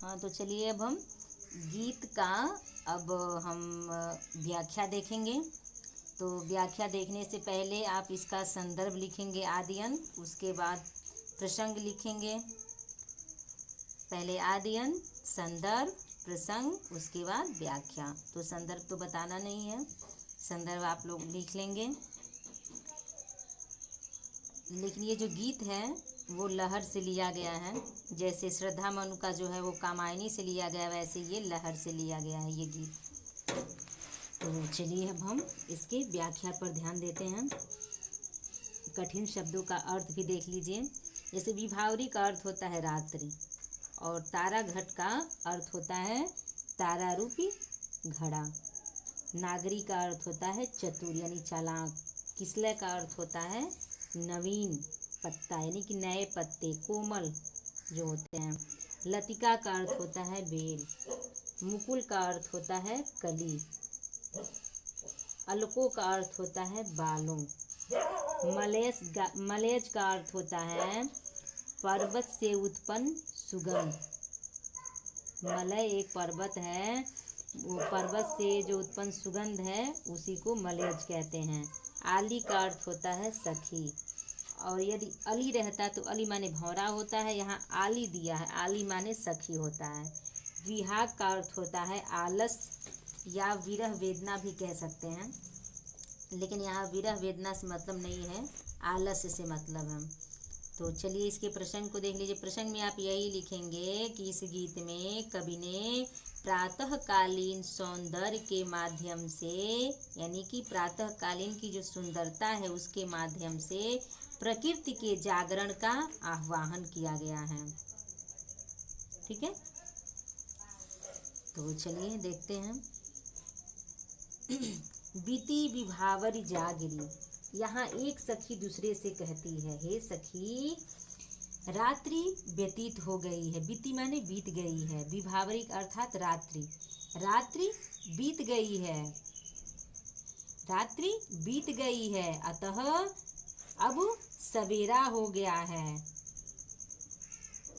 हाँ, तो चलिए अब हम गीत का अब हम व्याख्या देखेंगे। तो व्याख्या देखने से पहले आप इसका संदर्भ लिखेंगे आदि अंत, उसके बाद प्रसंग लिखेंगे। पहले आदि अंत, संदर्भ, प्रसंग, उसके बाद व्याख्या। तो संदर्भ तो बताना नहीं है, संदर्भ आप लोग लिख लेंगे। लेकिन ये जो गीत है वो लहर से लिया गया है। जैसे श्रद्धा मनु का जो है वो कामायनी से लिया गया, वैसे ये लहर से लिया गया है ये गीत। तो चलिए अब हम इसके व्याख्या पर ध्यान देते हैं। कठिन शब्दों का अर्थ भी देख लीजिए। जैसे विभावरी का अर्थ होता है रात्रि, और तारा घट का अर्थ होता है तारा रूपी घड़ा। नागरी का अर्थ होता है चतुर यानी चालाक। किसलय का अर्थ होता है नवीन पत्ता यानी कि नए पत्ते, कोमल जो होते हैं। लतिका का अर्थ होता है बेल। मुकुल का अर्थ होता है कली। अलको का अर्थ होता है बालों। मलेज का अर्थ होता है पर्वत से उत्पन्न सुगंध। मलय एक पर्वत है, वो पर्वत से जो उत्पन्न सुगंध है उसी को मलेज कहते हैं। आली का अर्थ होता है सखी, और यदि अली रहता तो अली माने भौरा होता है, यहाँ आली दिया है, आली माने सखी होता है। विहाग का अर्थ होता है आलस या विरह वेदना भी कह सकते हैं, लेकिन यहाँ विरह वेदना से मतलब नहीं है, आलस से मतलब है। तो चलिए इसके प्रसंग को देख लीजिए। प्रसंग में आप यही लिखेंगे कि इस गीत में कवि ने प्रातःकालीन सौंदर्य के माध्यम से, यानी कि प्रातःकालीन की जो सुंदरता है उसके माध्यम से प्रकृति के जागरण का आह्वान किया गया है। ठीक है, तो चलिए देखते हैं। बीती विभावरी जागरी, यहाँ एक सखी दूसरे से कहती है, हे सखी रात्रि व्यतीत हो गई है। बीती माने बीत गई है, विभावरी अर्थात रात्रि, रात्रि बीत गई है, रात्रि बीत गई है, अतः अब सवेरा हो गया है,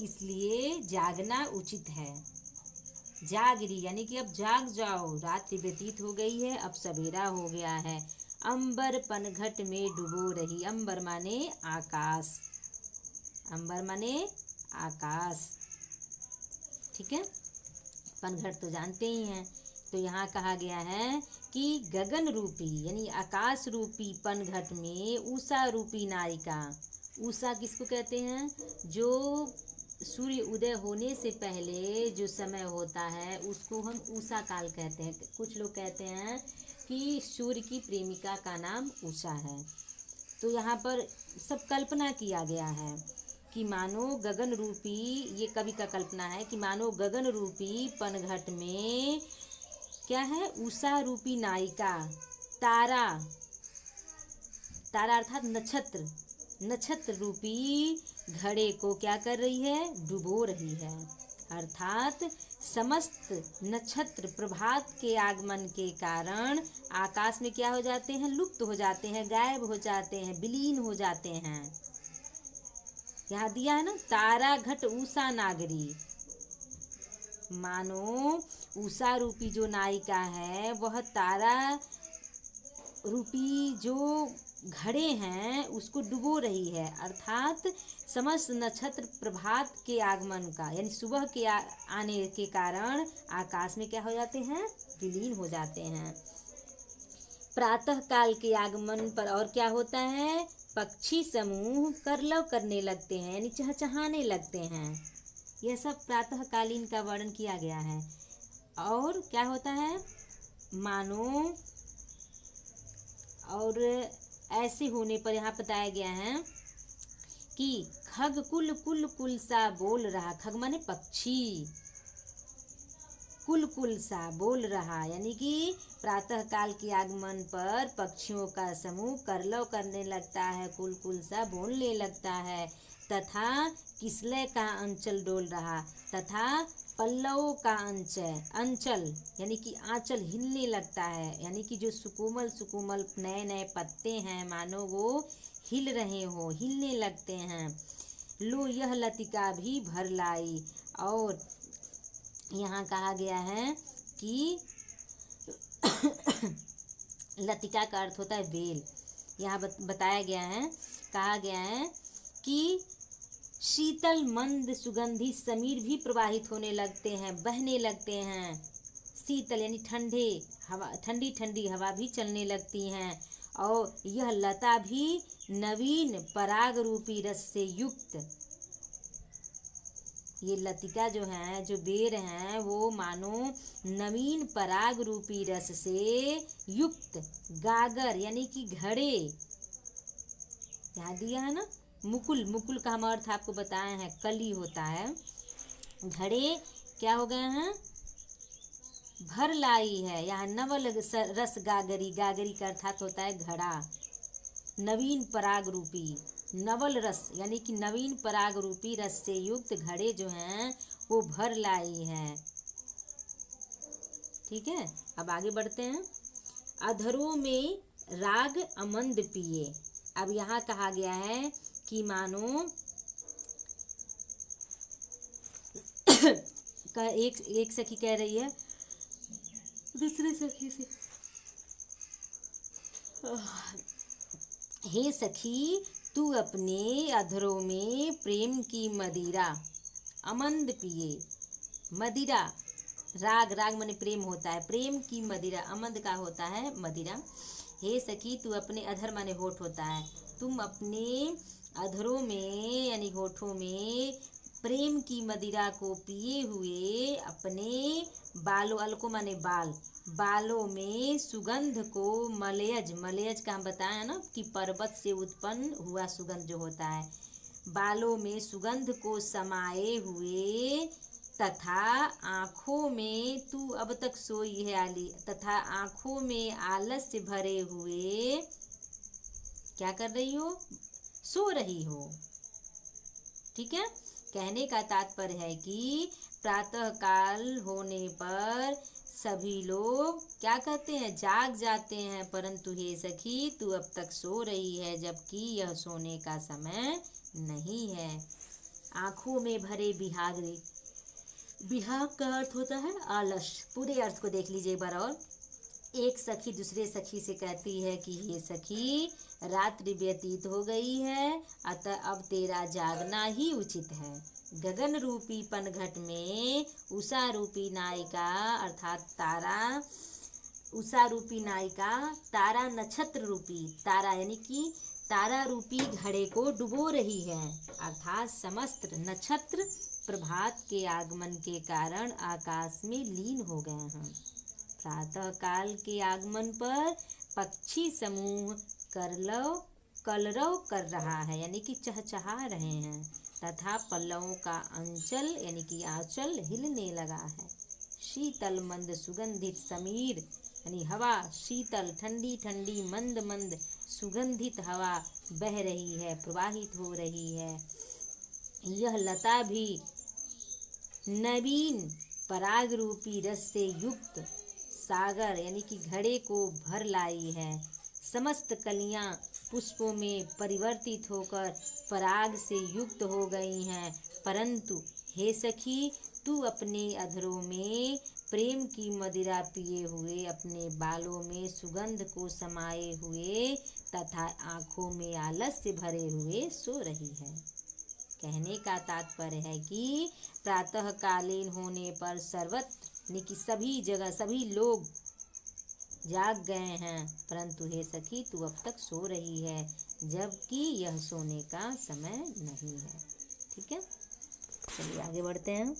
इसलिए जागना उचित है। जागरी यानी कि अब जाग जाओ, रात्रि व्यतीत हो गई है, अब सवेरा हो गया है। अंबर पनघट में डूबो रही, अंबर माने आकाश, अंबर माने आकाश। ठीक है, पनघट तो जानते ही हैं। तो यहाँ कहा गया है कि गगन रूपी यानी आकाश रूपी पनघट में उषा रूपी नायिका। उषा किसको कहते हैं? जो सूर्य उदय होने से पहले जो समय होता है उसको हम उषा काल कहते हैं। कुछ लोग कहते हैं कि सूर्य की प्रेमिका का नाम उषा है। तो यहाँ पर सब कल्पना किया गया है कि मानो गगन रूपी, ये कवि का कल्पना है कि मानो गगन रूपी पनघट में क्या है, उषा रूपी नायिका तारा, तारा अर्थात नक्षत्र, नक्षत्र रूपी घड़े को क्या कर रही है, डुबो रही है। अर्थात समस्त नक्षत्र प्रभात के आगमन के कारण आकाश में क्या हो जाते हैं, लुप्त हो जाते हैं, गायब हो जाते हैं, विलीन हो जाते हैं। यहाँ दिया है ना, तारा घट उषा नागरी, मानो उषा रूपी जो नायिका है वह तारा रूपी जो घड़े हैं उसको डुबो रही है। अर्थात समस्त नक्षत्र प्रभात के आगमन का यानी सुबह के आने के कारण आकाश में क्या हो जाते हैं, विलीन हो जाते हैं। प्रातः काल के आगमन पर और क्या होता है, पक्षी समूह करलव करने लगते हैं यानी चहचहाने लगते हैं। यह सब प्रातःकालीन का वर्णन किया गया है। और क्या होता है, मानो, और ऐसे होने पर यहाँ बताया गया है कि खग कुल कुल कुल सा बोल रहा, खग माने पक्षी, कुल कुल सा बोल रहा यानी कि प्रातः काल के आगमन पर पक्षियों का समूह करलव करने लगता है, कुल कुल सा बोलने लगता है। तथा किसलय का अंचल डोल रहा, तथा पल्लवों का अंचल यानी कि आंचल हिलने लगता है, यानी कि जो सुकोमल सुकोमल नए नए पत्ते हैं मानो वो हिल रहे हो, हिलने लगते हैं। लो यह लतिका भी भर लाई, और यहाँ कहा गया है कि लतिका का अर्थ होता है बेल। यहाँ बताया गया है, कहा गया है कि शीतल मंद सुगंधित समीर भी प्रवाहित होने लगते हैं, बहने लगते हैं। शीतल यानी ठंडे हवा, ठंडी ठंडी हवा भी चलने लगती हैं, और यह लता भी नवीन पराग रूपी रस से युक्त, ये लतिका जो है, जो बेर हैं, वो मानो नवीन पराग रूपी रस से युक्त गागर यानी कि घड़े, यहाँ दिया है ना, मुकुल, मुकुल का हम अर्थ आपको बताए हैं, कली होता है। घड़े क्या हो गए हैं, भर लाई है। यहाँ नवल रस गागरी, गागरी का अर्थात होता है घड़ा। नवीन पराग रूपी, नवल रस यानी कि नवीन पराग रूपी रस से युक्त घड़े जो हैं वो भर लाई है। ठीक है, अब आगे बढ़ते हैं। अधरों में राग अमंद पिए। अब यहाँ कहा गया है कि मानो एक सखी कह रही है दूसरे सखी से, हे सखी तू अपने अधरों में प्रेम की मदिरा अमंद पिए। मदिरा, राग, राग माने प्रेम होता है, प्रेम की मदिरा, अमंद का होता है मदिरा। हे सखी तू अपने अधर माने होठ होता है, तुम अपने अधरों में यानी होठों में प्रेम की मदिरा को पिए हुए अपने बालों, अलको माने बाल, बालों में सुगंध को मलयज, मलयज का हम बताए हैं ना कि पर्वत से उत्पन्न हुआ सुगंध जो होता है, बालों में सुगंध को समाये हुए, तथा आँखों में तू अब तक सोई है आली, तथा आँखों में आलस्य भरे हुए क्या कर रही हो, सो रही हो। ठीक है, कहने का तात्पर्य है कि प्रातः काल होने पर सभी लोग क्या कहते हैं, जाग जाते हैं, परंतु हे सखी तू अब तक सो रही है, जबकि यह सोने का समय नहीं है। आँखों में भरे बिहागरे, बिहाग का अर्थ होता है आलस। पूरे अर्थ को देख लीजिए एक बार और। एक सखी दूसरे सखी से कहती है कि हे सखी रात्रि व्यतीत हो गई है, अतः अब तेरा जागना ही उचित है। गगन रूपी पनघट में उषा रूपी नायिका अर्थात तारा, उषा रूपी नायिका तारा नक्षत्र रूपी, तारा यानी कि तारा रूपी घड़े को डुबो रही है, अर्थात समस्त नक्षत्र प्रभात के आगमन के कारण आकाश में लीन हो गए हैं। प्रातः काल के आगमन पर पक्षी समूह कलरव कर रहा है यानी कि चहचहा रहे हैं, तथा पल्लवों का अंचल यानी कि आंचल हिलने लगा है। शीतल मंद सुगंधित समीर यानी हवा, शीतल ठंडी ठंडी मंद मंद सुगंधित हवा बह रही है, प्रवाहित हो रही है। यह लता भी नवीन पराग रूपी रस से युक्त सागर यानी कि घड़े को भर लाई है। समस्त कलियां पुष्पों में परिवर्तित होकर पराग से युक्त हो गई हैं, परंतु हे सखी तू अपने अधरों में प्रेम की मदिरा पिए हुए, अपने बालों में सुगंध को समाये हुए, तथा आँखों में आलस्य भरे हुए सो रही है। कहने का तात्पर्य है कि प्रातः कालीन होने पर सर्वत्र यानी कि सभी जगह सभी लोग जाग गए हैं, परंतु हे सखी तू अब तक सो रही है, जबकि यह सोने का समय नहीं है। ठीक है, चलिए आगे बढ़ते हैं।